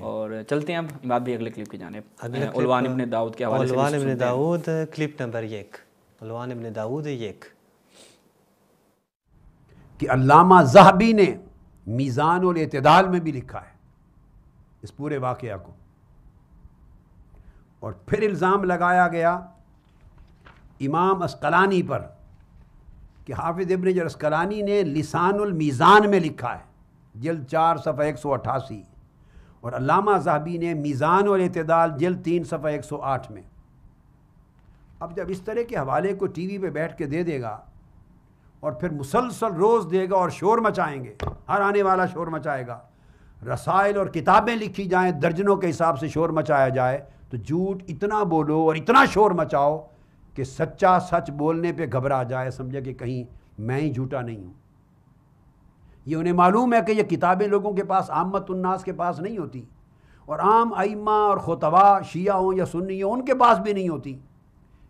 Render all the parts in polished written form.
اور چلتے ہیں اب اماد بھی اگلے کلپ کی جانب، علوان ابن داؤد کے حوالے سے۔ علوان ابن داؤد کلپ نمبر 1، علوان ابن داؤد 1 کہ علامہ ذہبی نے میزان الاعتدال میں بھی لکھا ہے اس پورے واقعہ کو، اور پھر الزام لگایا گیا امام عسقلانی پر کہ حافظ ابن حجر عسقلانی نے لسان المیزان میں لکھا ہے جلد 4 صفحہ 188، اور علامہ ذہبی نے میزان الاعتدال جلد 3 صفحہ 108 میں۔ اب جب اس طرح کے حوالے کو ٹی وی پہ بیٹھ کے دے دے گا اور پھر مسلسل روز دے گا اور شور مچائیں گے، ہر آنے والا شور مچائے گا، رسائل اور کتابیں لکھی جائیں، درجنوں کے حساب سے شور مچایا جائے، تو جھوٹ اتنا بولو اور اتنا شور مچاؤ کہ سچا سچ بولنے پہ گھبرا جائے، سمجھے کہ کہیں میں ہی جھوٹا نہیں ہوں۔ یہ انہیں معلوم ہے کہ یہ کتابیں لوگوں کے پاس، عامت الناس کے پاس نہیں ہوتی، اور عام ائمہ اور خطباء شیعہ ہوں یا سنی ہوں ان کے پاس بھی نہیں ہوتی،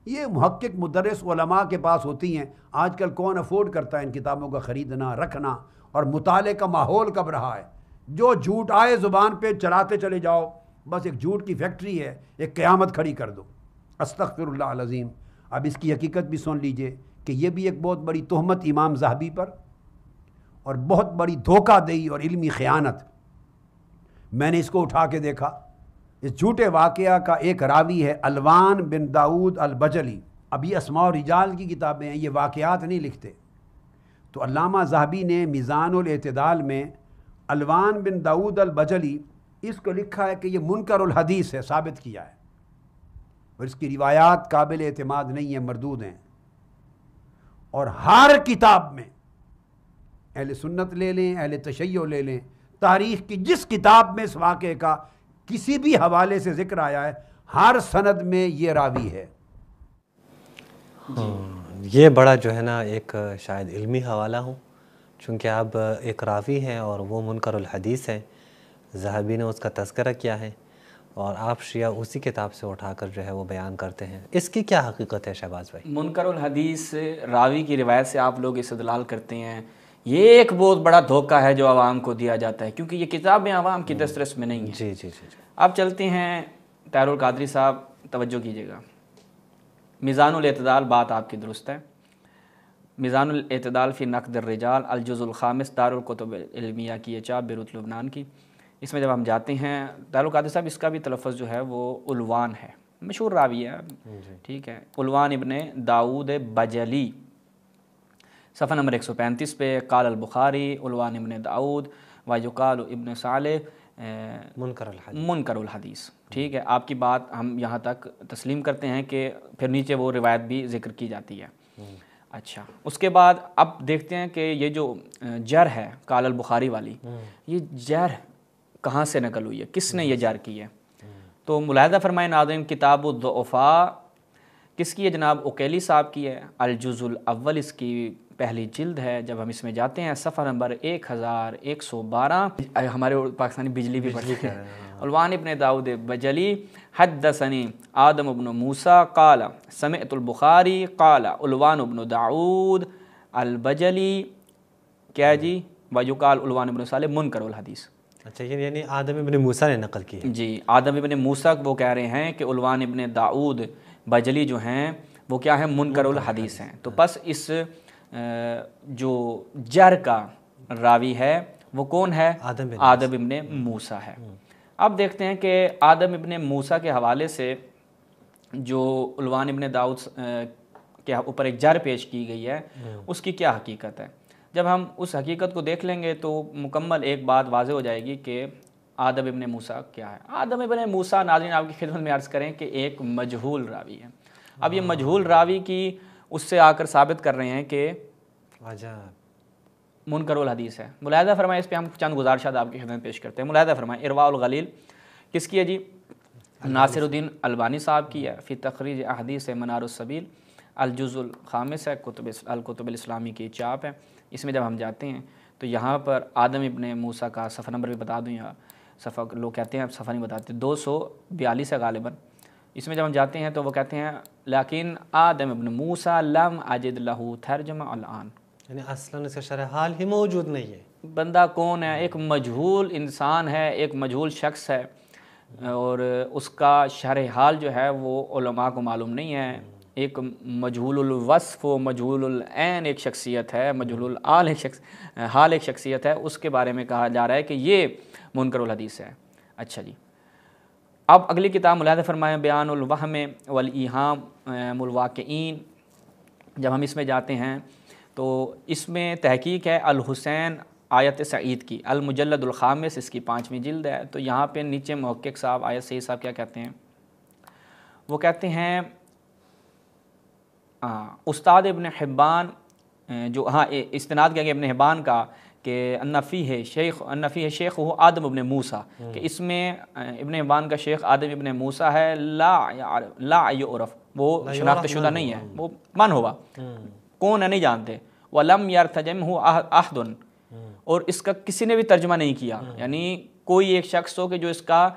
یہ محقق مدرس علماء کے پاس ہوتی ہیں۔ آج کل کون افورڈ کرتا ہے ان کتابوں کا خریدنا رکھنا، اور مطالعے کا ماحول کب رہا ہے؟ جو جھوٹ آئے زبان پہ چلاتے چلے جاؤ، بس ایک جھوٹ کی فیکٹری ہے، ایک قیامت کھڑی کر دو۔ استغفر اللہ العظیم۔ اب اس کی حقیقت بھی سن لیجئے کہ یہ بھی ایک بہت بڑی تہمت امام ذہبی پر، اور بہت بڑی دھوکہ دہی اور علمی خیانت۔ میں نے اس کو اٹھا کے دیکھا، اس جھوٹے واقعہ کا ایک راوی ہے علوان بن داؤد البجلی۔ اب یہ اسماء و رجال کی کتابیں ہیں، یہ واقعات نہیں لکھتے۔ تو علامہ ذہبی نے میزان الاعتدال میں علوان بن داؤد البجلی اس کو لکھا ہے کہ یہ منکر الحدیث ہے، ثابت کیا ہے، اور اس کی روایات قابل اعتماد نہیں ہیں، مردود ہیں۔ اور ہر کتاب میں، اہل سنت لے لیں، اہل تشیع لے لیں، تاریخ کی جس کتاب میں اس واقعے کا کسی بھی حوالے سے ذکر آیا ہے، ہر سند میں یہ راوی ہے۔ یہ بڑا جو ہے نا ایک شاید علمی حوالہ ہوں، چونکہ اب ایک راوی ہیں اور وہ منکر الحدیث ہیں، ذہبی نے اس کا تذکرہ کیا ہے، اور آپ شیعہ اسی کتاب سے اٹھا کر جو ہے وہ بیان کرتے ہیں۔ اس کی کیا حقیقت ہے شہباز بھائی؟ منکر الحدیث راوی کی روایت سے آپ لوگ استدلال کرتے ہیں، یہ ایک بہت بڑا دھوکہ ہے جو عوام کو دیا جاتا ہے، کیونکہ یہ کتابیں عوام کی دسترس میں نہیں ہیں۔ جی جی جی جی۔ اب چلتے ہیں طاہر القادری صاحب، توجہ کیجیے گا۔ میزان الاعتدال، بات آپ کی درست ہے۔ میزان الاعتدال فی نقد الرجال، الجزء الخامس، دار الکتب علمیہ کی یہ چاپ بیروت لبنان کی۔ اس میں جب ہم جاتے ہیں، طاہر القادری صاحب اس کا بھی تلفظ جو ہے وہ علوان ہے، مشہور راوی ہے، ٹھیک ہے، علوان ابن داؤد بجلی، صفحہ نمبر 135 پہ، قال البخاری علوان ابن داؤد ویقال ابن صالح منکر الحدیث، ٹھیک ہے۔ آپ کی بات ہم یہاں تک تسلیم کرتے ہیں کہ پھر نیچے وہ روایت بھی ذکر کی جاتی ہے۔ اچھا، اس کے بعد اب دیکھتے ہیں کہ یہ جو جر ہے قال البخاری والی، یہ جر کہاں سے نقل ہوئی ہے، کس نے یہ جر کی ہے؟ تو ملاحظہ فرمائے ناظرین، کتاب الضعفاء کس کی ہے جناب؟ عقیلی صاحب کی ہے، الجزء الاول اس کی پہلی جلد ہے۔ جب ہم اس میں جاتے ہیں صفحہ نمبر 1112، ہمارے پاکستانی بجلی بھی پڑھتے ہیں، علوان ابن داؤد بجلی حدثنی آدم ابن موسیٰ قال سمعت البخاری قال علوان ابن داؤد البجلی، کیا جی، ویقال علوان ابن صالح منکر الحدیث۔ اچھا، یعنی آدم ابن موسیٰ نے نقل کی ہے؟ جی، آدم ابن موسیٰ وہ کہہ رہے ہیں کہ علوان ابن داؤد بجلی جو ہیں وہ کیا ہیں؟ منکر الحدیث ہیں۔ تو پس اس جو جر کا راوی ہے وہ کون ہے؟ آدم ابن موسیٰ ہے۔ اب دیکھتے ہیں کہ آدم ابن موسیٰ کے حوالے سے جو علوان ابن داؤد کے اوپر ایک جر پیش کی گئی ہے، اس کی کیا حقیقت ہے۔ جب ہم اس حقیقت کو دیکھ لیں گے تو مکمل ایک بات واضح ہو جائے گی کہ آدم ابن موسیٰ کیا ہے۔ آدم ابن موسیٰ، ناظرین آپ کی خدمت میں عرض کریں کہ ایک مجہول راوی ہے۔ اب یہ مجہول راوی کی اس سے آ کر ثابت کر رہے ہیں کہ منکر الحدیث ہے۔ ملاحظہ فرمائے، اس پہ ہم چند گزارشات آپ کی خدمت میں پیش کرتے ہیں۔ ملاحظہ فرمائے، ارواء الغلیل کس کی ہے جی؟ ناصر الدین البانی صاحب کی ہے، فی تخریج احادیث منار السبیل، الجزء الخامس ہے، الکتب الاسلامی کی چاپ ہے۔ اس میں جب ہم جاتے ہیں تو یہاں پر آدم ابن موسیٰ کا صفحہ نمبر بھی بتا دوں، یہاں صفحہ لوگ کہتے ہیں صفحہ نہیں بتاتے، 242 ہے غالباً۔ اس میں جب ہم جاتے ہیں تو وہ کہتے ہیں لیکن آدم ابن موسیٰ لم اجد لہ ترجمہ الان، یعنی اصلاً اس کا شرح حال ہی موجود نہیں ہے۔ بندہ کون ہے؟ ایک مجہول انسان ہے، ایک مجہول شخص ہے، اور اس کا شرح حال جو ہے وہ علماء کو معلوم نہیں ہے۔ ایک مجہول الوصف و مجہول العین ایک شخصیت ہے، مجہول الحال حال ایک شخصیت ہے، اس کے بارے میں کہا جا رہا ہے کہ یہ منکر الحدیث ہے۔ اچھا جی، اب اگلی کتاب ملاحظہ فرمائیں، بیان الوہم والایہام الواقعین۔ جب ہم اس میں جاتے ہیں تو اس میں تحقیق ہے الحسین آیت سعید کی، المجلد الخامس، اس کی 5ویں جلد ہے۔ تو یہاں پہ نیچے محقق صاحب آیت سعید صاحب کیا کہتے ہیں؟ وہ کہتے ہیں استاد ابن حبان جو استناد کیا گیا ابن حبان کا کہ انفی ہے شیخ وہ آدم ابن موسیٰ، کہ اس میں ابن حبان کا شیخ آدم ابن موسیٰ ہے، لا یعرف، وہ شناخت شدہ نہیں ہے، وہ من ہوا، کون ہے نہیں جانتے، وَلَمْ يَرْتَجِمْهُ أَحْدٌ، اور اس کا کسی نے بھی ترجمہ نہیں کیا، یعنی کوئی ایک شخص ہو کہ جو اس کا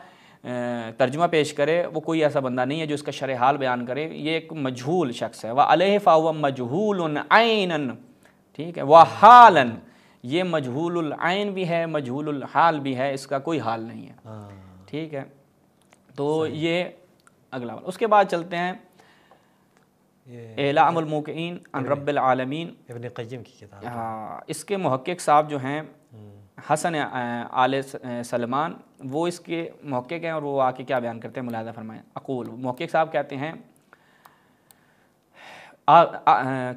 ترجمہ پیش کرے، وہ کوئی ایسا بندہ نہیں ہے جو اس کا شرح حال بیان کرے، یہ ایک مجہول شخص ہے۔ وَعَلَيْهِ فَهُوَ مَجْهُولٌ عَيْنًا، ٹھیک ہے، وَحَالًا، یہ مجہول العین بھی ہے، مجہول الحال بھی ہے، اس کا کوئی حال نہیں ہے، ٹھیک ہے۔ تو یہ اگلا اس کے بعد چلتے ہیں اعلام الموقعین عن رب العالمین، ابن قیم کی کتاب۔ اس کے محقق صاحب جو ہیں حسن آل سلمان، وہ اس کے محقق ہیں، اور وہ آ کے کیا بیان کرتے ہیں ملاحظہ فرمائیں۔ اقول، محقق صاحب کہتے ہیں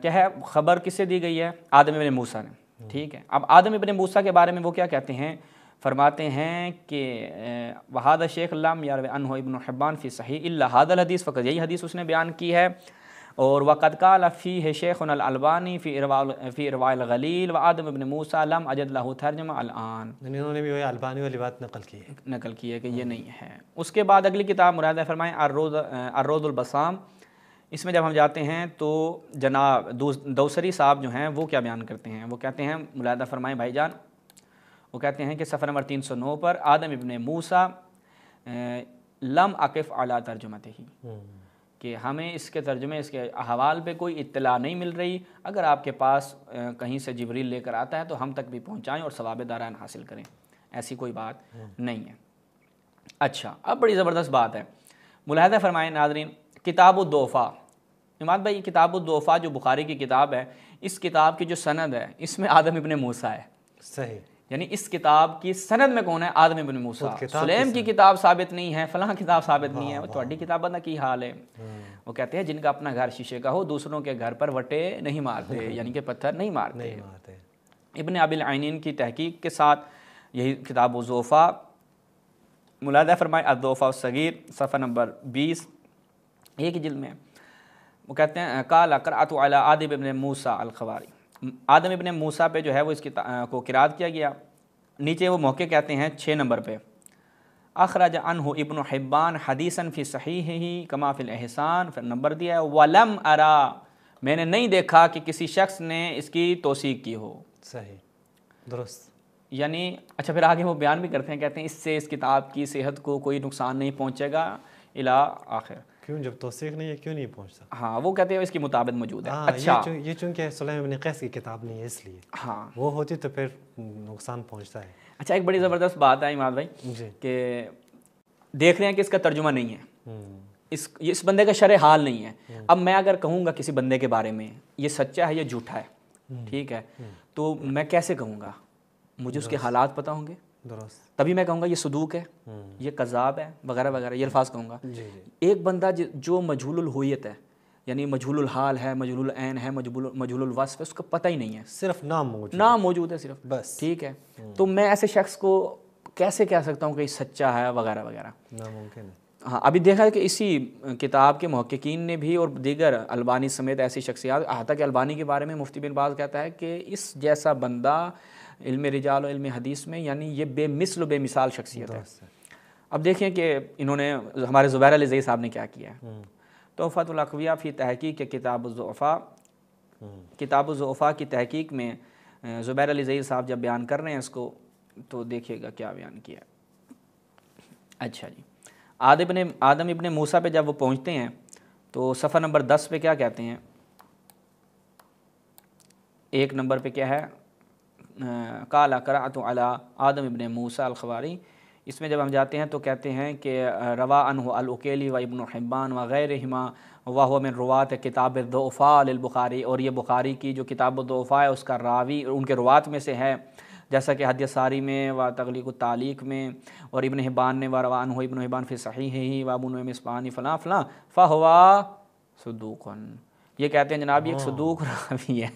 کیا ہے، خبر کس سے دی گئی ہے؟ آدم ابن موسیٰ نے، ٹھیک ہے۔ اب آدم ابن موسیٰ کے بارے میں وہ کیا کہتے ہیں؟ فرماتے ہیں کہ وَهَذَا شیخ لَمْ يَرْوِ عَنْهُ ابن حبان فی صحیح الا هذا الحدیث، فقط یہی حدیث اس نے بیان کی ہے۔ اور وقد قال فیہ شیخنا الالبانی فی ارواء الغلیل وآدم ابن موسیٰ لم اجد لہ ترجمہ الان، انہوں نے بھی وہی البانی والی بات نقل کی ہے کہ یہ نہیں ہے۔ اس کے بعد اگلی کتاب ملاحظہ فرمائیں الروض البسام، اس میں جب ہم جاتے ہیں تو جناب دوسری صاحب جو ہیں وہ کیا بیان کرتے ہیں؟ وہ کہتے ہیں ملاحظہ فرمائیں بھائی جان، وہ کہتے ہیں کہ صفحہ نمبر 309 پر آدم ابن موسیٰ لم اقف علی ترجمتہ، کہ ہمیں اس کے ترجمے، اس کے احوال پہ کوئی اطلاع نہیں مل رہی، اگر آپ کے پاس کہیں سے جبریل لے کر آتا ہے تو ہم تک بھی پہنچائیں اور ثواب دارین حاصل کریں، ایسی کوئی بات نہیں ہے۔ اچھا، اب بڑی زبردست بات ہے، ملاحظہ فرمائیں ناظرین، کتاب الضعفاء، اماد بھائی کتاب الضعفاء جو بخاری کی کتاب ہے، اس کتاب کی جو سند ہے اس میں آدم ابن موسیٰ ہے، صحیح، یعنی اس کتاب کی سند میں کون ہے؟ آدم ابن موسیٰ۔ سلیم کی کتاب ثابت نہیں ہے، فلاں کتاب ثابت نہیں ہے، وہ تھوڑی کتاب نہ کی حال ہے۔ وہ کہتے ہیں جن کا اپنا گھر شیشے کا ہو، دوسروں کے گھر پر وٹے نہیں مارتے، یعنی کہ پتھر نہیں مارتے۔ ابن ابی العینین کی تحقیق کے ساتھ یہی کتاب الضعفاء، ملاحظہ فرمائے الضعفاء الصغیر، صفحہ نمبر 20، ایک جلد میں، وہ کہتے ہیں قال قرأت علی آدم ابن موسیٰ الخواری، آدم ابن موسیٰ پہ جو ہے وہ اس کو قرات کیا گیا۔ نیچے وہ موقع کہتے ہیں 6 نمبر پہ، اخرج عنہ ابن حبان حدیثا فی صحیحہ کما فی الاحسان، پھر نمبر دیا ہے ولم ارا، میں نے نہیں دیکھا کہ کسی شخص نے اس کی توثیق کی ہو۔ صحیح، درست، یعنی اچھا پھر آگے وہ بیان بھی کرتے ہیں، کہتے ہیں اس سے اس کتاب کی صحت کو کوئی نقصان نہیں پہنچے گا الی آخر۔ کیوں؟ جب توثیق نہیں ہے کیوں نہیں پہنچتا؟ ہاں، وہ کہتے ہیں اس کی مطابق موجود ہے۔ اچھا، یہ چونکہ سلیم ابن قیس کی کتاب نہیں ہے اس لیے، ہاں وہ ہوتی تو پھر نقصان پہنچتا ہے۔ اچھا، ایک بڑی زبردست بات ہے اماد بھائی کہ دیکھ رہے ہیں کہ اس کا ترجمہ نہیں ہے، اس بندے کا شرح حال نہیں ہے۔ اب میں اگر کہوں گا کسی بندے کے بارے میں یہ سچا ہے یا جھوٹا ہے، ٹھیک ہے، تو میں کیسے کہوں گا؟ مجھے اس کے حالات پتہ ہوں گے، درست، تبھی میں کہوں گا یہ صدوق ہے، یہ کذاب ہے، وغیرہ وغیرہ، یہ الفاظ کہوں گا۔ ایک بندہ جو مجہول الہویت ہے، یعنی مجہول الحال ہے، مجہول العین ہے، مجہول الوصف ہے، اس کا پتہ ہی نہیں ہے، صرف نام موجود ہے صرف، بس، ٹھیک ہے، تو میں ایسے شخص کو کیسے کہہ سکتا ہوں کہ یہ سچا ہے وغیرہ وغیرہ؟ ناممکن ہے۔ ہاں، ابھی دیکھا ہے کہ اسی کتاب کے محققین نے بھی اور دیگر البانی سمیت ایسی شخصیات، حتیٰ کہ البانی کے بارے میں مفتی بن باز کہتا ہے کہ اس جیسا بندہ علم رجال و علم حدیث میں، یعنی یہ بے مثل و بے مثال شخصیت ہے۔ اب دیکھیں کہ انہوں نے ہمارے زبیر علی زئی صاحب نے کیا کیا ہے، تحفۃ الاقویاء فی تحقیق کتاب الضعفاء، کتاب الضعفاء کی تحقیق میں زبیر علی زئی صاحب جب بیان کر رہے ہیں اس کو، تو دیکھیے گا کیا بیان کیا ہے۔ اچھا جی، آدم ابن موسیٰ پہ جب وہ پہنچتے ہیں تو صفحہ نمبر 10 پہ کیا کہتے ہیں؟ 1 نمبر پہ کیا ہے؟ قال قرأت علی آدم ابن موسیٰ الخواری، اس میں جب ہم جاتے ہیں تو کہتے ہیں کہ روا عنہ العقیلی و ابن حبان و غیرہما وہو من روات کتاب الضعفاء للبخاری، اور یہ بخاری کی جو کتاب الضعفاء ہے اس کا راوی ان کے روات میں سے ہے، جیسا کہ حدیث ساری میں و تغلیق التعلیق میں، اور ابن حبان نے و روا عنہ ابن حبان فی صحیحہ و ابو نعیم اصفہانی فلاں فلاں فہوا صدوق، یہ کہتے ہیں جناب یہ ایک صدوق راوی ہے۔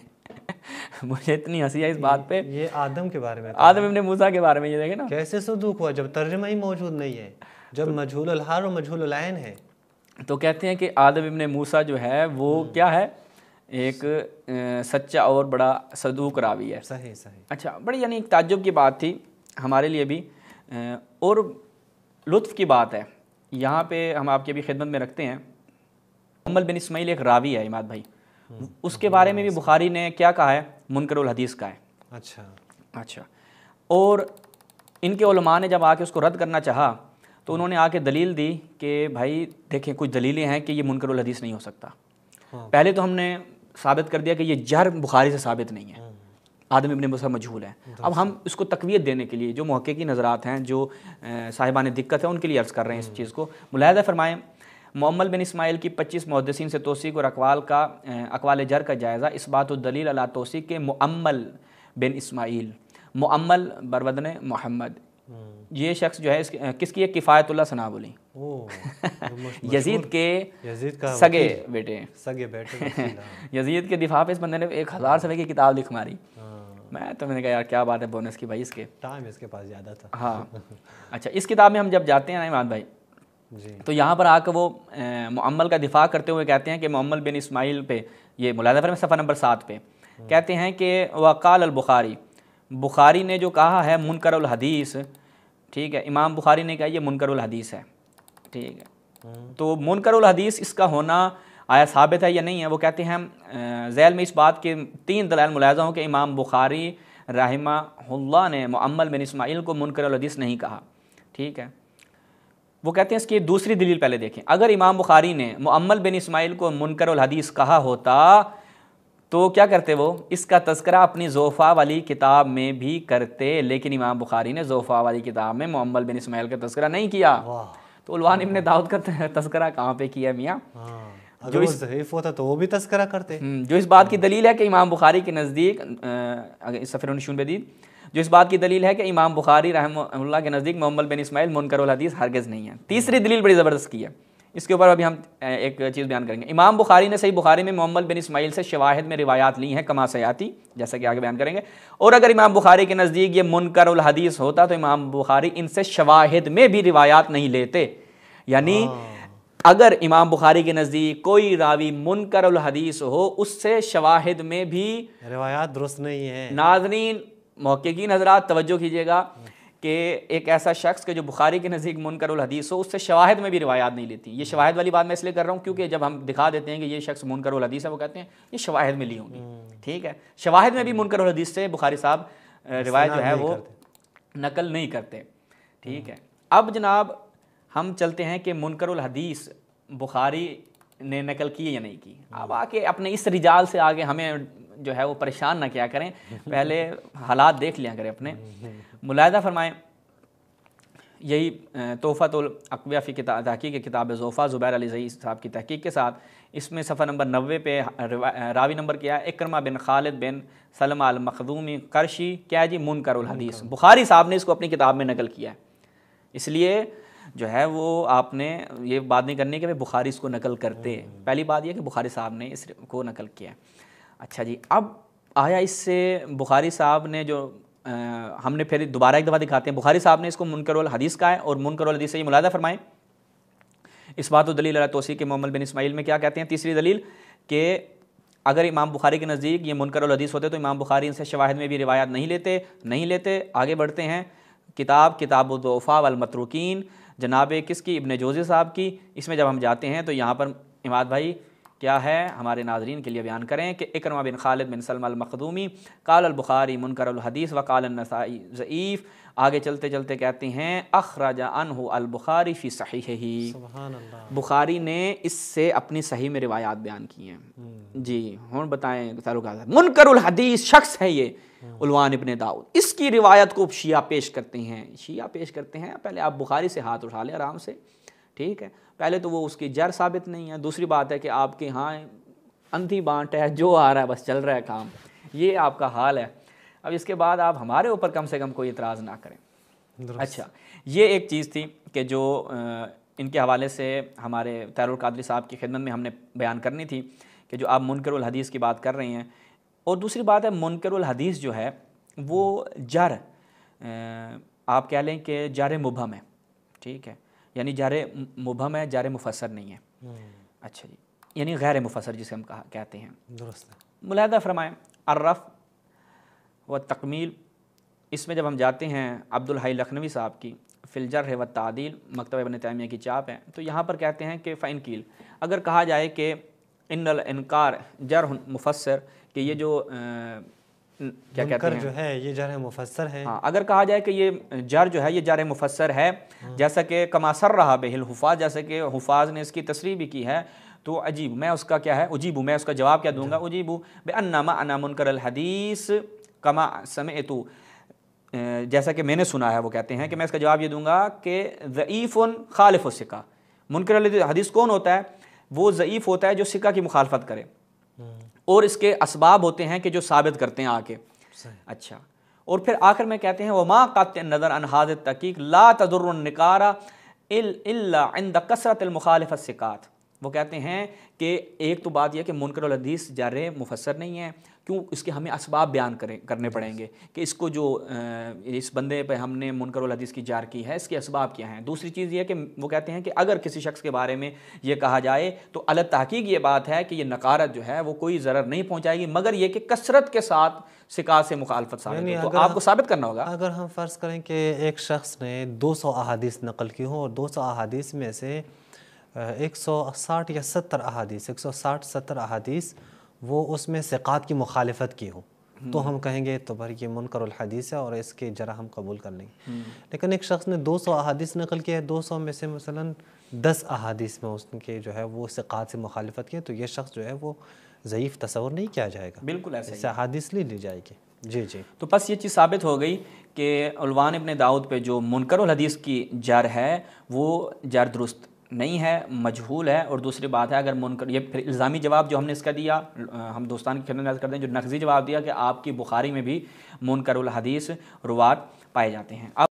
مجھے اتنی ہنسی ہے اس بات پہ، یہ آدم کے بارے میں، آدم ابن موسیٰ کے بارے میں، یہ دیکھیں نا کیسے صدوق ہوا جب ترجمہ ہی موجود نہیں ہے، جب مجہول الحال و مجہول العین ہے۔ تو کہتے ہیں کہ آدم ابن موسیٰ جو ہے وہ کیا ہے، ایک سچا اور بڑا صدوق راوی ہے۔ صحیح صحیح۔ اچھا، بڑی یعنی ایک تعجب کی بات تھی ہمارے لیے بھی، اور لطف کی بات ہے، یہاں پہ ہم آپ کی بھی خدمت میں رکھتے ہیں، محمد بن اسماعیل ایک راوی ہے عماد بھائی، اس کے بارے میں بھی بخاری نے کیا کہا ہے، منکر الحدیث کا ہے۔ اچھا، اور ان کے علماء نے جب آ کے اس کو رد کرنا چاہا تو انہوں نے آ کے دلیل دی کہ بھائی دیکھیں کچھ دلیلیں ہیں کہ یہ منکر الحدیث نہیں ہو سکتا۔ پہلے تو ہم نے ثابت کر دیا کہ یہ جرح بخاری سے ثابت نہیں ہے، آدم ابن موسیٰ مجہول ہے۔ اب ہم اس کو تقویت دینے کے لیے جو محققی نظرات ہیں، جو صاحبان دقت ہیں، ان کے لیے عرض کر رہے ہیں اس چیز کو۔ ملاحظہ فرمائیں، معمل بن اسماعیل کی 25 محدثین سے توثیق اور اقوال جر کا جائزہ، اثبات الدلیل علی توثیق کے معمل بن اسماعیل، معمل برودن محمد، یہ شخص جو ہے کس کی ہے، کفایت اللہ ثنابلی، یزید کے سگے بیٹے، یزید کے دفاع پہ اس بندے نے 1000 صفحے کی کتاب لکھ ماری۔ میں تو میں نے کہا یار کیا بات ہے بونس کی بھائی، اس کے ٹائم اس کے پاس زیادہ تھا۔ ہاں اچھا، اس کتاب میں ہم جب جاتے ہیں نا عماد بھائی، تو یہاں پر آ کے وہ معمل کا دفاع کرتے ہوئے کہتے ہیں کہ معمل بن اسماعیل پہ، یہ ملاحظہ فرمائیں صفحہ نمبر 7 پہ کہتے ہیں کہ وقال البخاری، بخاری نے جو کہا ہے منکر الحدیث، ٹھیک ہے، امام بخاری نے کہا یہ منکر الحدیث ہے، ٹھیک ہے، تو منکر الحدیث اس کا ہونا آیا ثابت ہے یا نہیں ہے؟ وہ کہتے ہیں ذیل میں اس بات کے 3 دلائل ملاحظہ ہوں کہ امام بخاری رحمہ اللہ نے معمل بن اسماعیل کو منکر الحدیث نہیں کہا، ٹھیک ہے۔ وہ کہتے ہیں اس کی دوسری دلیل پہلے دیکھیں، اگر امام بخاری نے معمل بن اسماعیل کو منکر الحدیث کہا ہوتا تو کیا کرتے، وہ اس کا تذکرہ اپنی ضعفاء والی کتاب میں بھی کرتے، لیکن امام بخاری نے ضعفاء والی کتاب میں معمل بن اسماعیل کا تذکرہ نہیں کیا۔ تو الوان ابن داؤد کا تذکرہ کہاں پہ کیا میاں؟ جو ضعیف ہوتا تو وہ بھی تذکرہ کرتے، جو اس بات کی دلیل ہے کہ امام بخاری کے نزدیک، صفحہ 19 بدید، جو اس بات کی دلیل ہے کہ امام بخاری رحمہ اللہ کے نزدیک معمل بن اسماعیل منکر الحدیث ہرگز نہیں ہے۔ تیسری دلیل بڑی زبردست کی ہے، اس کے اوپر ابھی ہم ایک چیز بیان کریں گے۔ امام بخاری نے صحیح بخاری میں معمل بن اسماعیل سے شواہد میں روایات لی ہیں کما سیاتی، جیسا کہ آگے بیان کریں گے، اور اگر امام بخاری کے نزدیک یہ منکر الحدیث ہوتا تو امام بخاری ان سے شواہد میں بھی روایات نہیں لیتے، یعنی اگر امام بخاری کے نزدیک کوئی راوی منکر الحدیث ہو اس سے شواہد میں بھی روایات درست نہیں ہے۔ ناظرین محققین حضرات توجہ کیجیے گا کہ ایک ایسا شخص کہ جو بخاری کے نزدیک منکر الحدیث ہو اس سے شواہد میں بھی روایات نہیں لیتی۔ یہ شواہد والی بات میں اس لیے کر رہا ہوں کیونکہ جب ہم دکھا دیتے ہیں کہ یہ شخص منکر الحدیث ہے، وہ کہتے ہیں یہ شواہد میں لی ہوں گی، ٹھیک ہے، شواہد میں بھی منکر الحدیث سے بخاری صاحب روایت جو ہے وہ نقل نہیں کرتے، ٹھیک ہے۔ اب جناب ہم چلتے ہیں کہ منکر الحدیث بخاری نے نقل کی یا نہیں کی۔ اب آ کے اپنے اس رجال سے آگے ہمیں جو ہے وہ پریشان نہ کیا کریں، پہلے حالات دیکھ لیا کریں اپنے۔ ملاحظہ فرمائیں، یہی تحفۃ الاقویاء فی تحقیق کتاب ضعفاء زبیر علی زئی صاحب کی تحقیق کے ساتھ، اس میں صفحہ نمبر 90 پہ راوی نمبر کیا ہے، اکرمہ بن خالد بن سلمہ المخزومی قرشی، کیا ہے جی، منکر الحدیث، بخاری صاحب نے اس کو اپنی کتاب میں نقل کیا ہے، اس لیے جو ہے وہ آپ نے یہ بات نہیں کرنی کہ بخاری اس کو نقل کرتے، پہلی بات یہ کہ بخاری صاحب نے اس کو نقل کیا ہے۔ اچھا جی، اب آیا اس سے بخاری صاحب نے جو ہم نے پھر دوبارہ ایک دفعہ دکھاتے ہیں، بخاری صاحب نے اس کو منکر الحدیث کہا ہے، اور منکر الحدیث سے یہ ملاحظہ فرمائیں اس بات و دلیل علی توثیق کے معمل بن اسماعیل میں کیا کہتے ہیں، تیسری دلیل کہ اگر امام بخاری کے نزدیک یہ منکر الحدیث ہوتے تو امام بخاری ان سے شواہد میں بھی روایات نہیں لیتے۔ آگے بڑھتے ہیں، کتاب الضعفاء والمتروکین، جناب کس کی، ابن جوزی صاحب کی۔ اس میں جب ہم جاتے ہیں تو یہاں پر عماد بھائی کیا ہے ہمارے ناظرین کے لیے بیان کریں کہ اکرمہ بن خالد بن سلمہ المخزومی قال البخاری منکر الحدیث وقال النسائی ضعیف۔ آگے چلتے چلتے کہتے ہیں اخرج عنہ البخاری فی صحیحہ، سبحان اللہ، بخاری نے اس سے اپنی صحیح میں روایات بیان کی ہیں۔ جی ہوں بتائیں تعلقات منکر الحدیث شخص ہے یہ علوان ابن داؤد، اس کی روایت کو شیعہ پیش کرتے ہیں. شیعہ پیش کرتے ہیں، پہلے آپ بخاری سے ہاتھ اٹھا لیں آرام سے، ٹھیک ہے. پہلے تو وہ اس کی جر ثابت نہیں ہے، دوسری بات ہے کہ آپ کے ہاں اندھی بانٹ ہے، جو آ رہا ہے بس چل رہا ہے کام، یہ آپ کا حال ہے. اب اس کے بعد آپ ہمارے اوپر کم سے کم کوئی اعتراض نہ کریں. اچھا یہ ایک چیز تھی کہ جو ان کے حوالے سے ہمارے طاہر القادری صاحب کی خدمت میں ہم نے بیان کرنی تھی کہ جو آپ منکر الحدیث کی بات کر رہے ہیں. اور دوسری بات ہے منکر الحدیث جو ہے وہ جر آپ کہہ لیں کہ جر مبہم ہے، ٹھیک ہے، یعنی جر مبہم ہے، جر مفسر نہیں ہے. اچھا جی، یعنی غیر مفسر جسے ہم کہتے ہیں. درست ہے. ملاحظہ فرمائیں الرفع و تکمیل، اس میں جب ہم جاتے ہیں عبد الحی لکھنوی صاحب کی فی الجرح و تعدیل، مکتبہ ابن تیمیہ کی چاپ ہے، تو یہاں پر کہتے ہیں کہ فإن قیل، اگر کہا جائے کہ ان الانکار جرح مفسر، کہ یہ جو کیا کہتے ہیں جو ہے یہ جرح مفسر ہے. ہاں اگر کہا جائے کہ یہ جر جو ہے یہ جرح مفسر ہے، جیسا کہ کما صرح بہ الحفاظ، جیسا کہ حفاظ نے اس کی تصریح بھی کی ہے، تو عجیب میں اس کا کیا ہے اجیبو، میں اس کا جواب کیا دوں گا، اجیبو بأن معنی منکر الحدیث کما سمعت، جیسا کہ میں نے سنا ہے، وہ کہتے ہیں کہ میں اس کا جواب یہ دوں گا کہ ضعیف خالف الثقہ. منکر الحدیث کون ہوتا ہے؟ وہ ضعیف ہوتا ہے جو ثقہ کی مخالفت کرے، اور اس کے اسباب ہوتے ہیں کہ جو ثابت کرتے ہیں آ کے. اچھا، اور پھر آخر میں کہتے ہیں وما قطع النظر عن هذا التحقیق لا تضر النکار الا عند کثرت المخالف الثقات. وہ کہتے ہیں کہ ایک تو بات یہ کہ منکر الحدیث جرح مفسر نہیں ہے، کیوں؟ اس کے ہمیں اسباب بیان کرنے پڑیں گے کہ اس کو جو اس بندے پہ ہم نے منکر الحدیث کی جار کی ہے، اس کے اسباب کیا ہیں. دوسری چیز یہ کہ وہ کہتے ہیں کہ اگر کسی شخص کے بارے میں یہ کہا جائے تو علی تحقیق یہ بات ہے کہ یہ نکارت جو ہے وہ کوئی ضرر نہیں پہنچائے گی، مگر یہ کہ کثرت کے ساتھ ثقات سے مخالفت ثابت ہو، تو آپ کو ثابت کرنا ہوگا. اگر ہم فرض کریں کہ ایک شخص نے 200 احادیث نقل کی ہوں اور 200 احادیث میں سے 160 یا 70 احادیث 160-70 احادیث وہ اس میں ثقات کی مخالفت کی ہوں، تو ہم کہیں گے تو بھائی یہ منکر الحدیث ہے اور اس کی جرح ہم قبول کر لیں گے. لیکن ایک شخص نے 200 احادیث نقل کی ہے، 200 میں سے مثلا 10 احادیث میں اس کے جو ہے وہ ثقات سے مخالفت کی ہے، تو یہ شخص جو ہے وہ ضعیف تصور نہیں کیا جائے گا، بالکل ایسا اس سے احادیث لی جائے گی. جی جی. تو بس یہ چیز ثابت ہو گئی کہ علوان ابن داؤد پہ جو منکر الحدیث کی جر ہے وہ جر درست نہیں ہے، مجہول ہے. اور دوسری بات ہے اگر منکر، یہ پھر الزامی جواب جو ہم نے اس کا دیا، ہم دوستان کی خدمت کرتے ہیں، جو نقضی جواب دیا کہ آپ کی بخاری میں بھی منکر الحدیث روات پائے جاتے ہیں.